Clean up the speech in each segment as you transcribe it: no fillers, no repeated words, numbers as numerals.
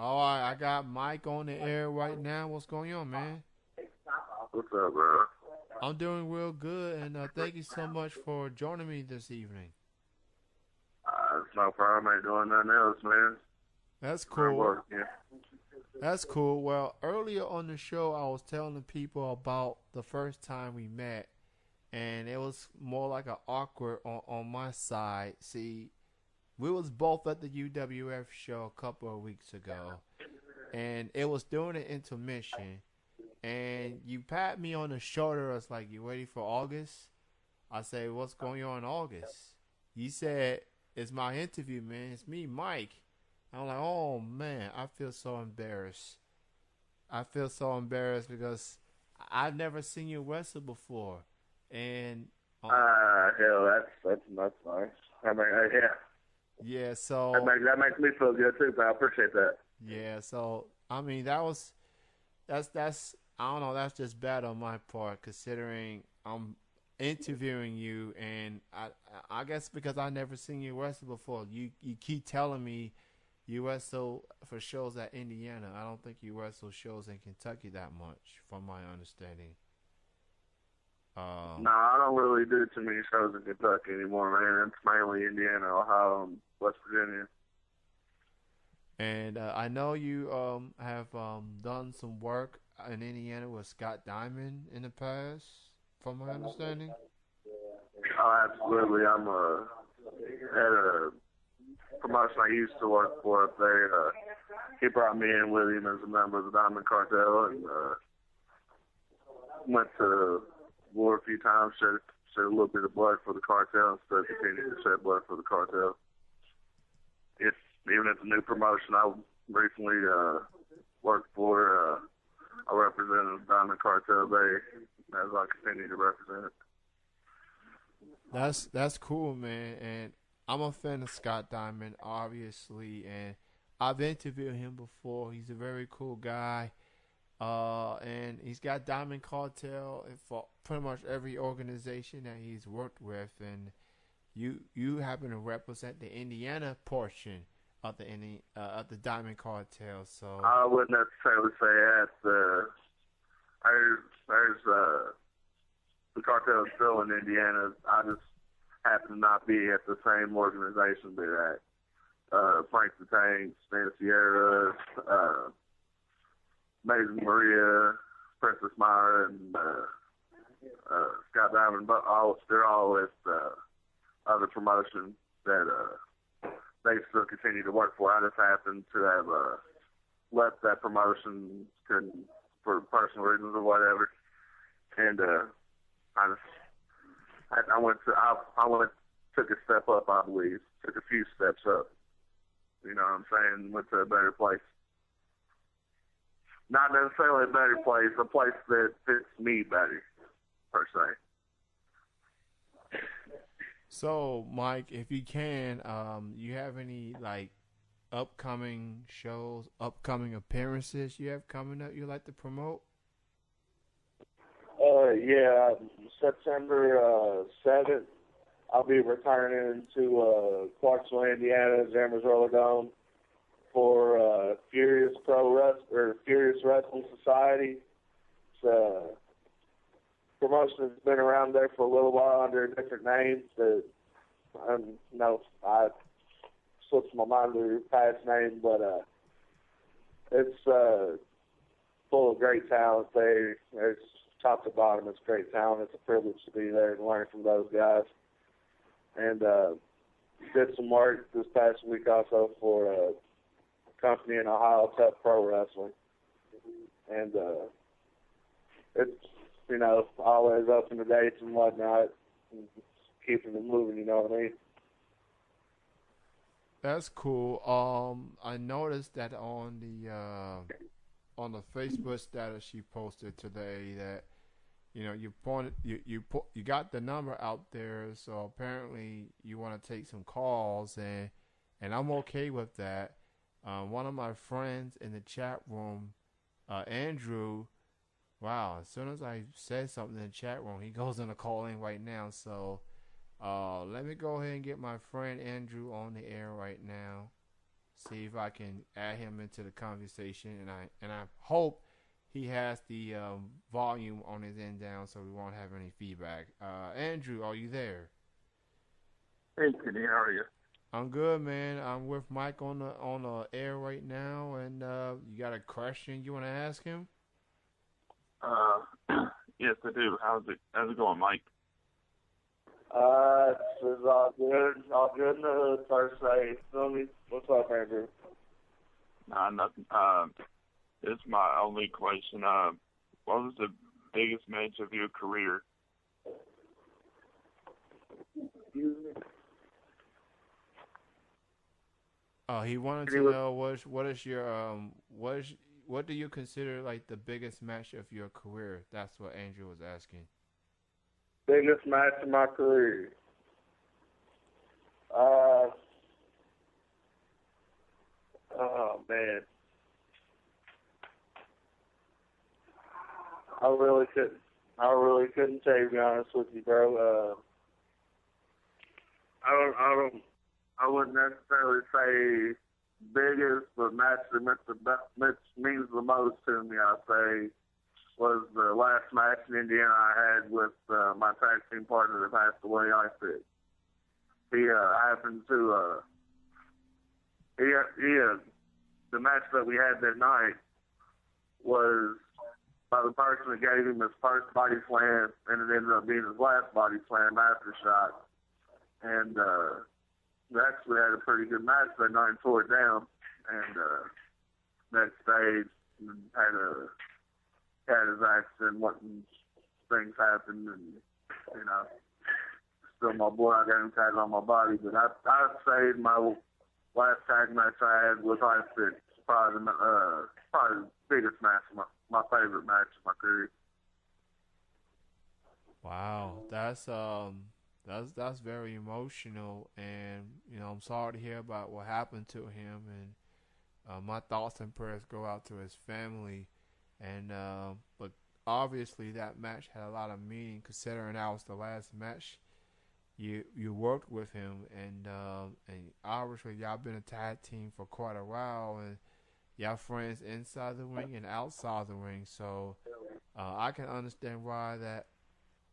All right, I got Mike on the air right now. What's going on, man? What's up, bro? I'm doing real good, and thank you so much for joining me this evening. It's no problem. I ain't doing nothing else, man. That's I'm cool. working. That's cool. Well, earlier on the show, I was telling the people about the first time we met, and it was more like an awkward on my side. See, we was both at the UWF show a couple of weeks ago, and it was during the intermission, and you pat me on the shoulder. I was like, "You ready for August?" I say, "What's going on in August?" You said, "It's my interview, man. It's me, Mike." I'm like, "Oh man, I feel so embarrassed. I feel so embarrassed because I've never seen you wrestle before, and Hell, that's nice. I mean, yeah, yeah, so that makes me feel good too. But I appreciate that. yeah, so I mean that's I don't know, that's just bad on my part considering I'm interviewing you, and I guess because I never seen you wrestle before. You keep telling me you wrestle for shows at Indiana. I don't think you wrestle shows in Kentucky that much, from my understanding. No, Um, I don't really do too many shows in Kentucky anymore, man. It's mainly Indiana, Ohio, and West Virginia. and I know you have done some work in Indiana with Scott Diamond in the past, from my understanding. Oh, absolutely. I'm at a promotion I used to work for up there. He brought me in with him as a member of the Diamond Cartel, and went to war a few times, shed a little bit of blood for the cartel, and still continue to shed blood for the cartel. It's even at the new promotion I recently worked for. I represented the Diamond Cartel there as I continue to represent it. That's cool, man. And I'm a fan of Scott Diamond, obviously, and I've interviewed him before. He's a very cool guy. And he's got Diamond Cartel for pretty much every organization that he's worked with, and you happen to represent the Indiana portion of the Diamond Cartel. So I wouldn't necessarily say that. There's the cartel is still in Indiana. I just happen to not be at the same organization they're at. Frank the Tank, Stan Sierra, Mason Maria, Princess Maya, and Scott Diamond, but they're all with other promotions that they still continue to work for. I just happen to have left that promotion for personal reasons or whatever, and I went took a step up. I believe took a few steps up. You know what I'm saying? Went to a better place. Not necessarily a better place, a place that fits me better, per se. so Mike, if you can, you have any like upcoming shows, upcoming appearances you have coming up you like to promote? Yeah, September 7th, I'll be returning to Clarksville, Indiana, Zammers Roller Dome for Furious Wrestling Society. It's a promotion that's been around there for a little while under different names. I slips my mind to past name, but it's full of great talent there. It's top to bottom. It's great talent. It's a privilege to be there and learn from those guys. And did some work this past week also for a company in Ohio, Tough Pro Wrestling. And it's, always open to dates and whatnot, and keeping it moving, you know what I mean? That's cool. I noticed that on the Facebook status she posted today that you pointed you got the number out there, so apparently you want to take some calls, and I'm okay with that. One of my friends in the chat room, Andrew. Wow, as soon as I said something in the chat room, he goes in a call in right now. So let me go ahead and get my friend Andrew on the air right now. see if I can add him into the conversation, and I hope he has the volume on his end down so we won't have any feedback. Andrew, are you there? Hey, Kenny, how are you? I'm good, man. I'm with Mike on the air right now, and you got a question you want to ask him? Uh, yes, I do. How's it going, Mike? It's all good. All good in the hood, first say. What's up, Andrew? Nah, nothing. This is my only question. What was the biggest match of your career? He wanted to know what do you consider like the biggest match of your career? That's what Andrew was asking. Biggest match of my career. Oh man, I really couldn't. I really couldn't tell you, to be honest with you, bro. I wouldn't necessarily say biggest, but match that means the most to me, I'd say, was the last match in Indiana I had with my tag team partner that passed away, Isaac. He happened to, the match that we had that night was by the person that gave him his first body slam, and it ended up being his last body slam after shot. And we actually had a pretty good match that night and tore it down. And next stage had his accident, things happened, and still my boy, I got him tagged on my body. But I'd say my last tag match I had was Isaac, probably the biggest match, my favorite match of my career. Wow, that's very emotional, and I'm sorry to hear about what happened to him, and my thoughts and prayers go out to his family, and but obviously that match had a lot of meaning considering that was the last match you worked with him, and obviously y'all been a tag team for quite a while, and y'all friends inside the ring and outside the ring, so I can understand why that.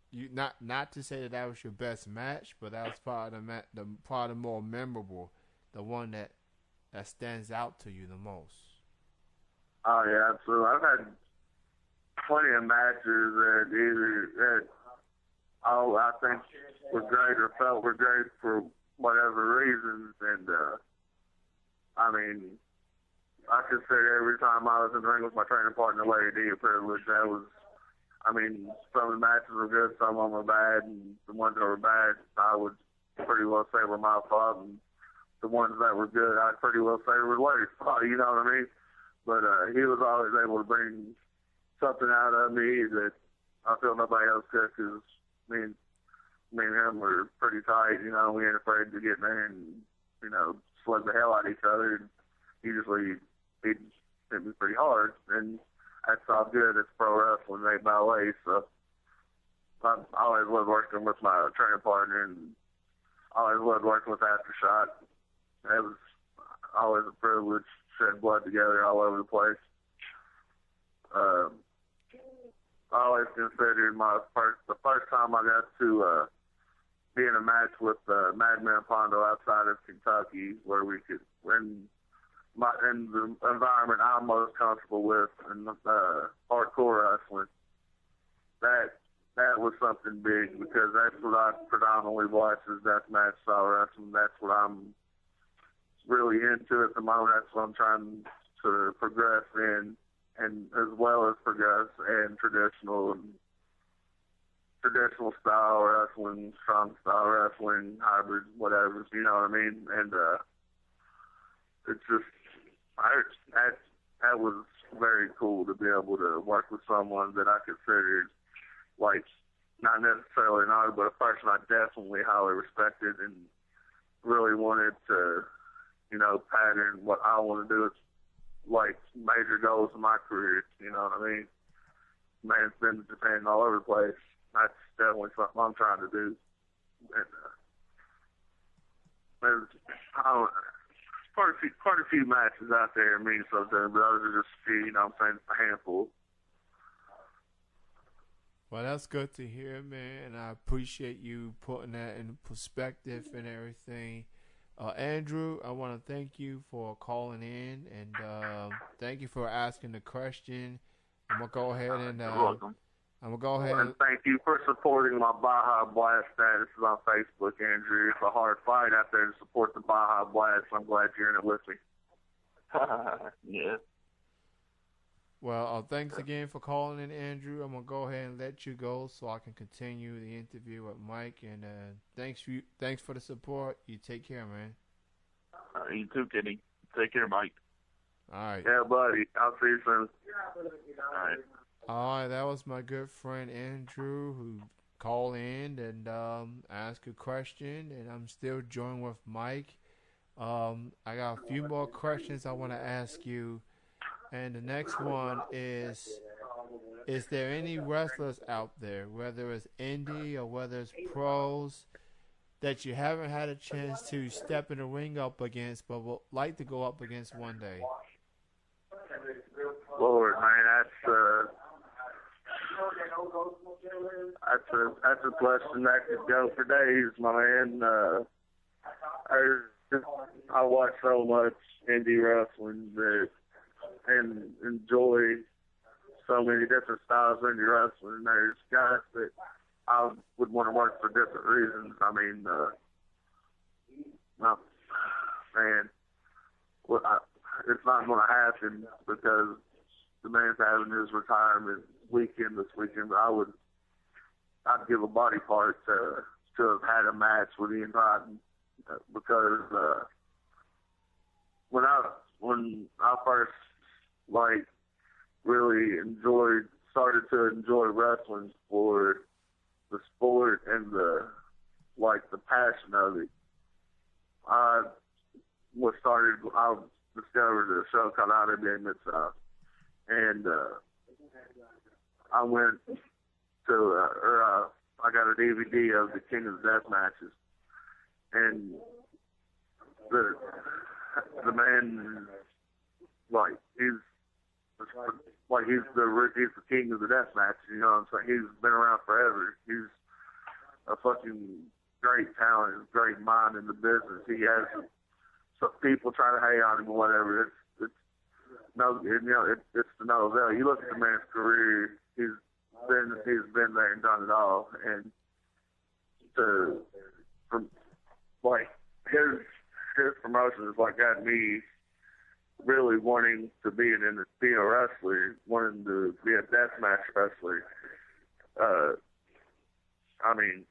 You not to say that was your best match, but that was probably the more memorable, the one that stands out to you the most. Oh yeah, absolutely. I've had plenty of matches I think were great or felt were great for whatever reasons, and I mean, I consider every time I was in the ring with my training partner, Larry D, a privilege. Some of the matches were good, some of them were bad, and the ones that were bad, I would pretty well say were my fault, and the ones that were good, I'd pretty well say were Larry's fault, you know what I mean? But he was always able to bring something out of me that I feel nobody else could, because me and him were pretty tight, we ain't afraid to get in there and, slug the hell out of each other, and usually he'd hit me pretty hard, and that's all good. It's pro wrestling, made my way. So I always loved working with my training partner, and I always loved working with Aftershock. It was always a privilege, shedding blood together all over the place. I always considered the first time I got to be in a match with Madman Pondo outside of Kentucky, where we could win. In the environment I'm most comfortable with, in hardcore wrestling, that was something big, because that's what I predominantly watch is deathmatch style wrestling. That's what I'm really into at the moment. That's what I'm trying to progress in, and as well as progress in traditional style wrestling, strong style wrestling, hybrid, whatever. You know what I mean? And it's just. That was very cool to be able to work with someone that I considered, like, not necessarily an idol, but a person I definitely highly respected and really wanted to, pattern what I want to do. It's like major goals in my career, you know what I mean? Man's been to Japan all over the place. That's definitely something I'm trying to do. And quite a few matches out there in Minnesota, but those are just a few, you know what I'm saying, a handful. Well, that's good to hear, man, and I appreciate you putting that in perspective and everything. Andrew, I want to thank you for calling in, and thank you for asking the question. I'm gonna go ahead and You're welcome. I'm gonna go ahead And thank you for supporting my Baja Blast statuses on Facebook, Andrew. It's a hard fight out there to support the Baja Blast. I'm glad you're in it with me. Yeah. Well, thanks again for calling in, Andrew. I'm gonna go ahead and let you go so I can continue the interview with Mike. And thanks for the support. You take care, man. You too, Kenny. Take care, Mike. All right. Yeah, buddy. I'll see you soon. All right. All right, that was my good friend Andrew who called in and asked a question, and I'm still joined with Mike. I got a few more questions I want to ask you, and the next one is there any wrestlers out there, whether it's indie or whether it's pros, that you haven't had a chance to step in the ring up against but would like to go up against one day? Lord, man, that's a question that could go for days, my man. I watch so much indie wrestling and enjoy so many different styles of indie wrestling. There's guys that I would want to work for different reasons. I mean, man, it's not going to happen because the man's having his retirement weekend this weekend. I'd give a body part to have had a match with Ian Rodden because when I first really started to enjoy wrestling for the sport and the passion of it, I discovered a show called Out of the Mid-South. And I went to, I got a DVD of the King of the Death matches, and the man, he's the king of the death match. You know what I'm saying? He's been around forever. He's a fucking great talent, great mind in the business. He has some people trying to hate on him or whatever. It's the no avail. You look at the man's career; he's been there and done it all. And his promotion has got me really wanting to be a wrestler, wanting to be a deathmatch wrestler. I mean,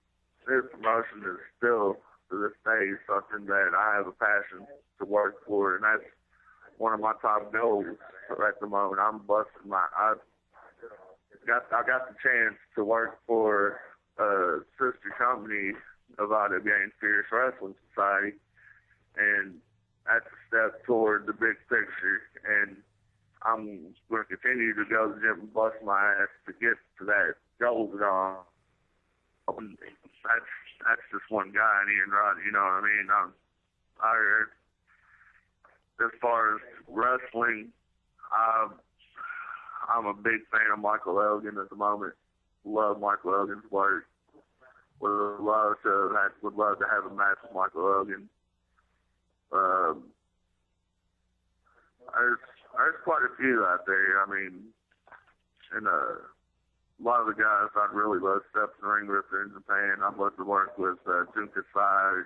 his promotion is still to this day something that I have a passion to work for, and that's one of my top goals at the moment. I got the chance to work for a sister company of IWA Fierce Wrestling Society, and that's a step toward the big picture. And I'm going to continue to go to the gym and bust my ass to get to that goal. That's just one guy, and Ian Rodden, you know what I mean? As far as wrestling, I'm a big fan of Michael Elgin at the moment. Love Michael Elgin's work. Would love to have a match with Michael Elgin. There's quite a few out there. I mean, and a lot of the guys I'd really love to step in the ring with are in Japan. I'd love to work with Jun Kasai,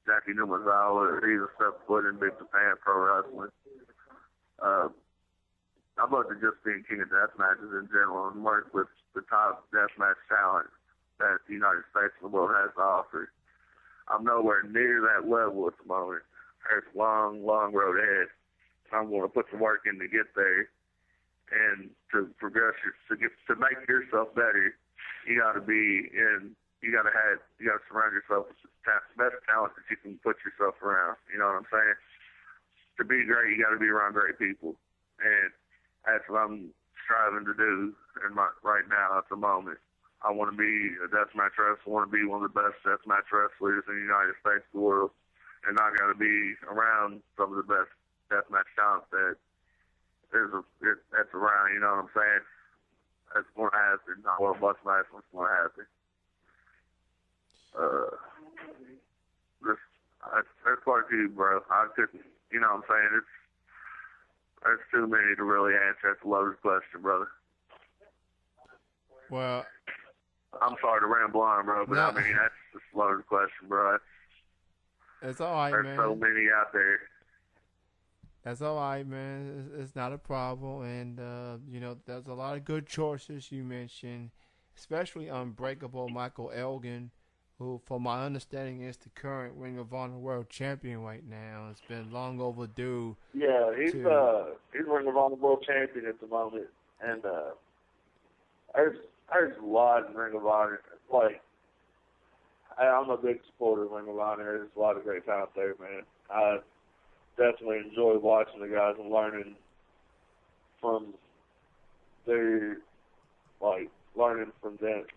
Jackie Numazawa, or either step foot in Big Japan Pro Wrestling. I'd love to just be in King of Death matches in general and work with the top deathmatch talent that the United States and the world has to offer. I'm nowhere near that level at the moment. There's a long, long road ahead. I'm going to put some work in to get there, and to progress to make yourself better. You got to surround yourself with the best talent that you can put yourself around. You know what I'm saying? To be great, you got to be around great people, and that's what I'm striving to do right now at the moment. I want to be a deathmatch wrestler. I want to be one of the best deathmatch wrestlers in the United States, the world. and I got to be around some of the best deathmatch talent that's around. You know what I'm saying? That's going to happen. Not what bust match what's going to happen. That's quite a few, bro. I couldn't. You know what I'm saying? There's too many to really answer. That's a loaded question, brother. Well, I'm sorry to ramble on, bro, but I mean that's just a loaded question, bro. It's all right, There's man. so many out there. That's all right, man. It's not a problem, and there's a lot of good choices you mentioned, especially Unbreakable Michael Elgin, who, from my understanding, is the current Ring of Honor World Champion right now. It's been long overdue. Yeah, he's Ring of Honor World Champion at the moment, and there's a lot in Ring of Honor. Like, I'm a big supporter of Ring of Honor. There's a lot of great talent there, man. I definitely enjoy watching the guys and learning from them,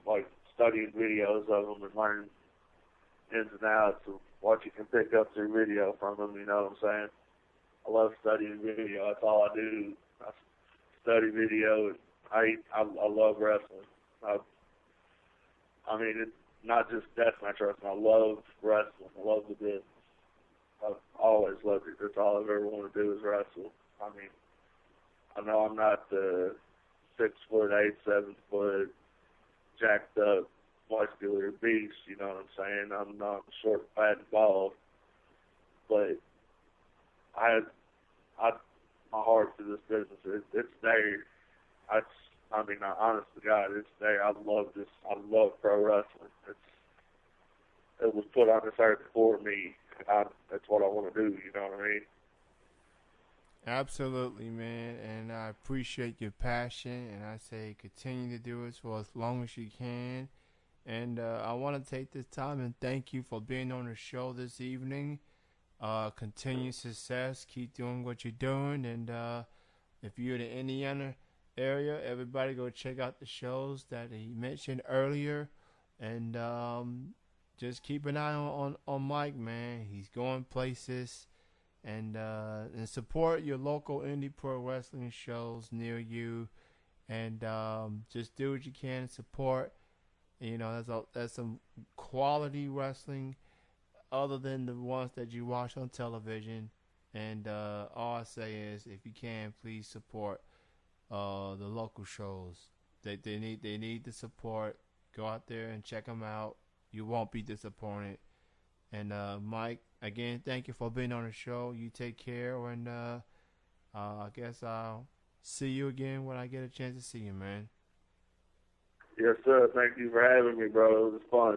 like studying videos of them and learning ins and outs of what you can pick up through video from them. You know what I'm saying? I love studying video. That's all I do. I study video. And I love wrestling. I mean, it's not just deathmatch wrestling. I love wrestling. I love the business. I've always loved it. That's all I've ever wanted to do is wrestle. I mean, I know I'm not the 6'8", 7 foot, jacked up, muscular beast. You know what I'm saying? I'm not short, fat, and bald. But my heart for this business, it's there. Honest to God, it's there. I love this. I love pro wrestling. It was put on this earth for me. That's what I want to do. You know what I mean? Absolutely, man. And I appreciate your passion. And I say continue to do it for as long as you can. And I want to take this time and thank you for being on the show this evening. Continued success. Keep doing what you're doing. And if you're in the Indiana area, everybody go check out the shows that he mentioned earlier. And just keep an eye on Mike, man. He's going places. And support your local indie pro wrestling shows near you. And just do what you can to support. You know, there's some quality wrestling other than the ones that you watch on television. And all I say is, if you can, please support the local shows. They need the support. Go out there and check them out. You won't be disappointed. And Mike, again, thank you for being on the show. You take care, and I guess I'll see you again when I get a chance to see you, man. Yes, sir. Thank you for having me, bro. It was fun.